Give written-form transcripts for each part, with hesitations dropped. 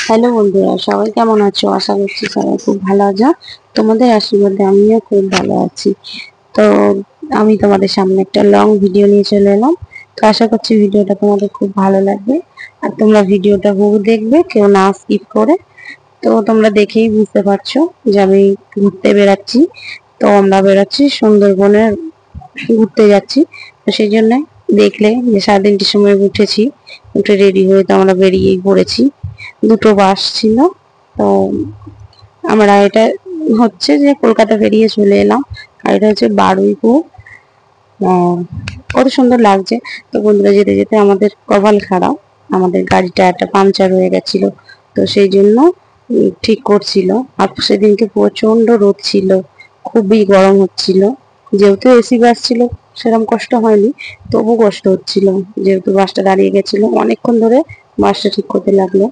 Hello বন্ধুরা, সবাই কেমন আছো? আশা করছি সবাই খুব ভালো আছো। তোমাদের আশীর্বাদে আমিও খুব ভালো আছি। তো আমি তোমাদের সামনে একটা লং ভিডিও নিয়ে চলে এলাম। তো আশা করছি ভিডিওটা তোমাদের খুব ভালো লাগবে। আর তোমরা ভিডিওটা বহু দেখবে, কেউ না স্কিপ করে। তো তোমরা দেখেই বুঝতে পারছো যে আমি ঘুরতে বেরাচ্ছি। তো আমরা বেরাচ্ছি সুন্দরবনে, ঘুরতে যাচ্ছি। তো সেই জন্য দেখলে যে 3:30টার সময় উঠেছি, উঠে রেডি হয়ে তো আমরা বেরিয়েই পড়েছি। দুটো বাস ছিল। তো আমরা এটা হচ্ছে যে কলকাতা বেরিয়ে চলে এলাম। আর এটা হচ্ছে বারুইপুর। কত সুন্দর লাগছে। তো বন্ধুরা, যেতে যেতে আমাদের কপাল খারাপ, আমাদের গাড়িটা একটা পাংচার হয়ে গেছিল। তো সেই জন্য ঠিক করছিল। আর সেদিনকে প্রচন্ড রোদ ছিল, খুবই গরম হচ্ছিল। যেহেতু এসি বাস ছিল সেরকম কষ্ট হয়নি, তবু কষ্ট হচ্ছিল। যেহেতু বাসটা দাঁড়িয়ে গেছিল অনেকক্ষণ ধরে, বাসটা ঠিক করতে লাগলো।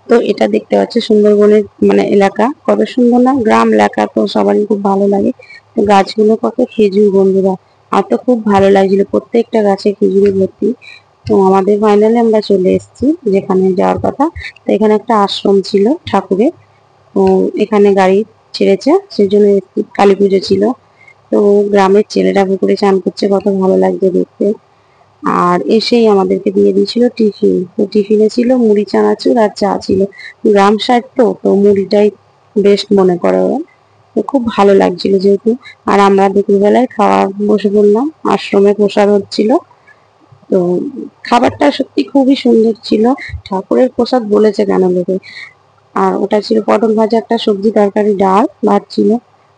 তো এটা দেখতে পাচ্ছি সুন্দরবনের মানে এলাকা, কত সুন্দর না? গ্রাম এলাকা তো সবারই খুব ভালো লাগে। তো গাছগুলো কত খেজুর বন্ধুরা, আর তো খুব ভালো লাগছিল, প্রত্যেকটা গাছে খেজুরে ভর্তি। তো আমাদের ফাইনালি আমরা চলে এসেছি যেখানে যাওয়ার কথা। তো এখানে একটা আশ্রম ছিল ঠাকুরের। তো এখানে গাড়ি ছেড়েছে, সেই জন্য এসেছি। কালী পুজো ছিল। তো গ্রামের ছেলেরা পুকুরে চান করছে, কত ভালো লাগছে দেখতে। আর এসেই আমাদেরকে দিয়ে দিয়েছিল টিফিন। তো টিফিনে ছিল মুড়ি, চানাচুর আর চা ছিল। গ্রাম সাইড তো তো মুড়িটাই বেস্ট মনে করে ওরা। তো খুব ভালো লাগছিল যেহেতু। আর আমরা দুপুরবেলায় খাওয়া বসে পড়লাম, আশ্রমে প্রসাদ হচ্ছিল। তো খাবারটা সত্যি খুবই সুন্দর ছিল। ঠাকুরের প্রসাদ বলেছে কেন লোকে। আর ওটা ছিল পটল ভাজা, একটা সবজি তরকারি, ডাল ভাত ছিল।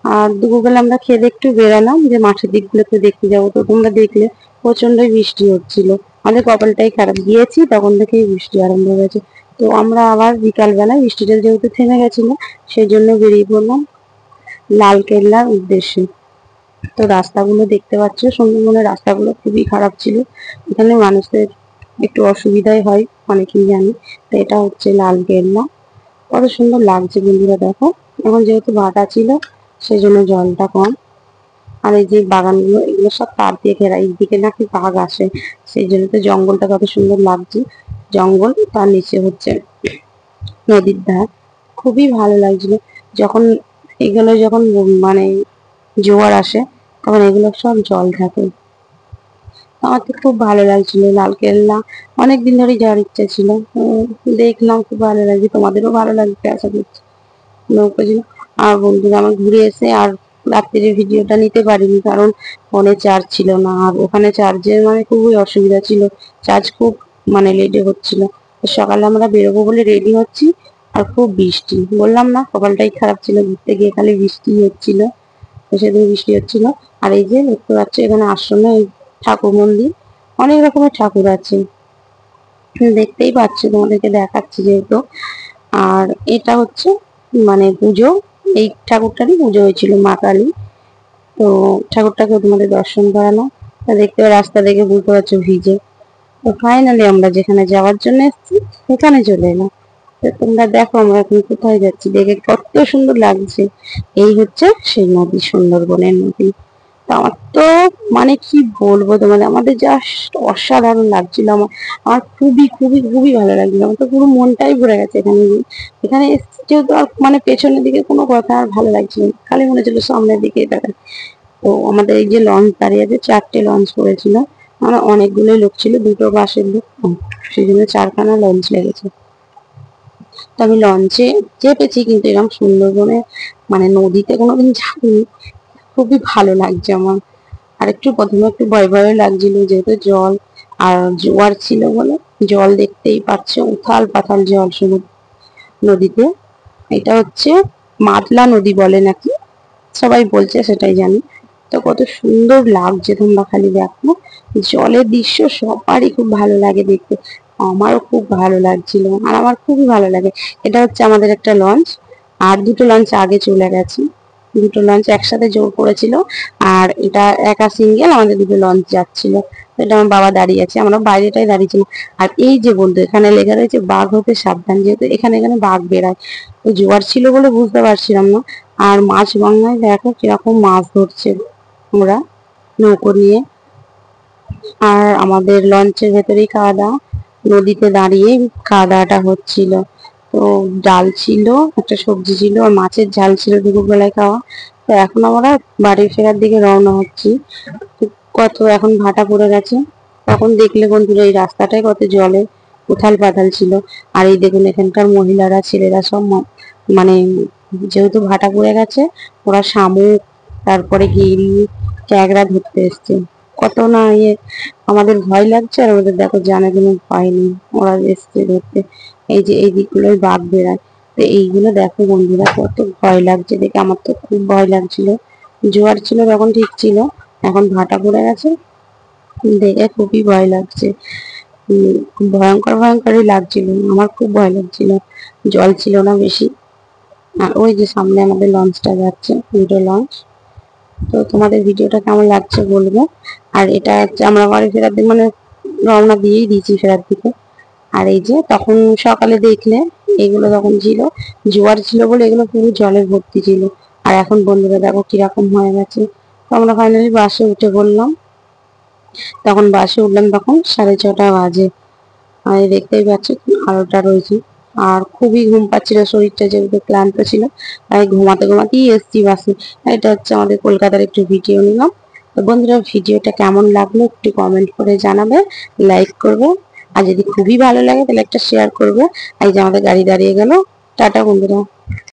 আর দুপুরবেলা আমরা খেয়ে একটু বেরালাম যে মাঠের দিকগুলোতে দেখতে যাবো। তো তোমরা দেখলে প্রচন্ডই বৃষ্টি হচ্ছিল। আমাদের কপালটাই খারাপ, গিয়েছি তখন থেকেই বৃষ্টি আরম্ভ হয়ে গেছে। তো আমরা আবার বিকাল বেলায় বৃষ্টিটা যেহেতু থেমে গেছিল, সেই জন্য বেরিয়ে পড়লাম লাল কেল্লার উদ্দেশ্যে। তো রাস্তাগুলো দেখতে পাচ্ছ, সুন্দরবনের রাস্তাগুলো খুবই খারাপ ছিল। এখানে মানুষদের একটু অসুবিধাই হয়, অনেকেই জানি। তো এটা হচ্ছে লাল কেল্লা। কত সুন্দর লাগছে বন্ধুরা দেখো। এখন যেহেতু ভাটা ছিল সেই জন্য জলটা কম। আর এই যে বাগানগুলো, এগুলো সব তার দিয়ে ঘেরা, এইদিকে নাকি বাঘ আসে। সেই জন্য তো জঙ্গলটা কত সুন্দর লাগছে। জঙ্গল, তার নিচে হচ্ছে নদীর ধার। খুবই ভালো লাগছিল যখন এগুলো যখন মানে জোয়ার আসে, তখন এগুলো সব জল থাকে। আমার তো খুব ভালো লাগছিল লালকেল্লা। অনেকদিন ধরেই যাওয়ার ইচ্ছা ছিল। দেখলাম খুব ভালো লাগছে, তোমাদেরও ভালো লাগবে আশা করছি। নৌকা ছিল। আর বন্ধুরা, আমার ঘুরে এসে আর রাত্রির ভিডিওটা নিতে পারিনি, কারণ ফোনে চার্জ ছিল না। আর ওখানে চার্জের মানে খুবই অসুবিধা ছিল, চার্জ খুব মানে লেটে হচ্ছিল। তো সকালে আমরা বেরোবো বলে রেডি হচ্ছি, আর খুব বৃষ্টি। বললাম না, কপালটাই খারাপ ছিল, ঘুরতে গিয়ে খালি বৃষ্টি হচ্ছিল। তো সেদিন বৃষ্টি হচ্ছিল। আর এই যে দেখতে পাচ্ছ এখানে আশ্রমে ঠাকুর মন্দির, অনেক রকমের ঠাকুর আছে, দেখতেই পাচ্ছ, তোমাদেরকে দেখাচ্ছি যেহেতু। আর এটা হচ্ছে মানে পুজো, এই ঠাকুরটারই পুজো হয়েছিল, মা কালী। তো ঠাকুরটাকে তোমাদের দর্শন করানো। তা দেখতে রাস্তা দেখে বুঝতে পারছো ভিজে। তো ফাইনালি আমরা যেখানে যাওয়ার জন্য এসেছি সেখানে চলে এলাম। তো তোমরা দেখো আমরা এখন কোথায় যাচ্ছি, দেখে কত সুন্দর লাগছে। এই হচ্ছে সেই নদী, সুন্দরবনের নদী। তো আমার তো মানে কি বলবো তোমাদের, আমাদের জাস্ট অসাধারণ লাগছিল। আমার খুবই খুবই খুবই ভালো লাগছিল। আমার তো পুরো মনটাই ভরে গেছে এখানে গিয়ে। এখানে এসেছি যেহেতু, আর মানে পেছনের দিকে কোনো কথা আর ভালো লাগছিল না, খালি মনে হচ্ছিল সামনের দিকে দেখা। তো আমাদের এই যে লঞ্চ দাঁড়িয়ে আছে, 4টে লঞ্চ করেছিল। আমরা অনেকগুলো লোক ছিল, দুটো বাসের লোক, সেই জন্য 4খানা লঞ্চ লেগেছে। তো আমি লঞ্চে চেপেছি, কিন্তু এরকম সুন্দরবনে মানে নদীতে কোনোদিন যাইনি। খুবই ভালো লাগছে আমার। আর একটু প্রথমে একটু ভয় ভয় লাগছিল, যেহেতু জল আর জোয়ার ছিল বলে। জল দেখতেই পাচ্ছ, উথাল পাথাল জল শুধু নদীতে। এটা হচ্ছে মাতলা নদী বলে নাকি, সবাই বলছে, সেটাই জানি। তো কত সুন্দর লাগছে, তোমরা খালি দেখো। জলের দৃশ্য সবারই খুব ভালো লাগে দেখতে, আমারও খুব ভালো লাগছিল, আর আমার খুবই ভালো লাগে। এটা হচ্ছে আমাদের একটা লঞ্চ। আর দুটো লঞ্চ আগে চলে গেছে, দুটো লঞ্চ একসাথে জোর করেছিল। আর এটা একা সিঙ্গেল, আমাদের দুটো লঞ্চ যাচ্ছিল। এটা আমার বাবা দাঁড়িয়ে আছে, আমরা বাইরেটাই দাঁড়িয়েছিলাম। আর এই যে বন্ধু, এখানে লেখা রয়েছে বাঘ হতে সাবধান, যেহেতু এখানে এখানে বাঘ বেড়ায়। তো জোয়ার ছিল বলে বুঝতে পারছিলাম না। আর মাছ গঙ্গায় দেখো কিরকম মাছ ধরছে ওরা নৌকো নিয়ে। আর আমাদের লঞ্চের ভেতরেই খাওয়া দাওয়া, নদীতে দাঁড়িয়ে খাওয়া দাওয়াটা হচ্ছিল। তো ডাল ছিল, একটা সবজি ছিল, আর মাছের ঝাল ছিল দুপুরবেলায় খাওয়া। তো এখন আমরা বাড়ি ফেরার দিকে রওনা হচ্ছি। কত এখন ভাটা পড়ে গেছে। তখন দেখলে বন্ধুরা এই রাস্তাটায় কত জলে উথাল পাথাল ছিল। আর এই দেখুন এখানকার মহিলারা ছেলেরা সব মানে যেহেতু ভাটা পড়ে গেছে, ওরা শামুক, তারপরে গেরি, ট্যাংরা ধরতে এসছে। কত না ইয়ে, আমাদের ভয় লাগছে আর ওদের দেখো জানে কোনো ভয় নেই, ওরা এসছে ধরতে। এই যে এই দিকগুলোই বাঘ বেড়ায়। তো এইগুলো দেখো বন্ধুরা কত ভয় লাগছে দেখে, আমার তো খুব ভয় লাগছিল। জোয়ার ছিল তখন ঠিক ছিল, এখন ভাটা পড়ে গেছে, দেখে খুবই ভয় লাগছে। ভয়ঙ্কর ভয়ঙ্করই লাগছিল, আমার খুব ভয় লাগছিল। জল ছিল না বেশি। আর ওই যে সামনে আমাদের লঞ্চটা যাচ্ছে, দুটো লঞ্চ। তো তোমাদের ভিডিওটা কেমন লাগছে বলবো। আর এটা হচ্ছে আমরা বাড়ি ফেরার দিকে মানে রওনা দিয়েই দিয়েছি ফেরার দিকে। আর এই যে তখন সকালে দেখলে এগুলো তখন ছিল, জোয়ার ছিল বলে এগুলো পুরো জলের ভর্তি ছিল। আর এখন বন্ধুরা দেখো কিরকম হয়ে গেছে। তো আমরা ফাইনালি বাসে উঠে পড়লাম। তখন বাসে উঠলাম তখন 6:30 বাজে। আর দেখতেই পাচ্ছ আলোটা রয়েছে। আর খুবই ঘুম পাচ্ছিল, শরীরটা যেহেতু ক্লান্ত ছিল, তাই ঘুমাতে ঘুমাতেই এসছি বাসে। এটা হচ্ছে আমাদের কলকাতার একটু ভিডিও নিলাম। তো বন্ধুরা ভিডিওটা কেমন লাগলো একটু কমেন্ট করে জানাবে, লাইক করবে, আর যদি খুবই ভালো লাগে তাহলে একটা শেয়ার করবে। এই যে আমাদের গাড়ি দাঁড়িয়ে গেল। টাটা বন্ধুরা।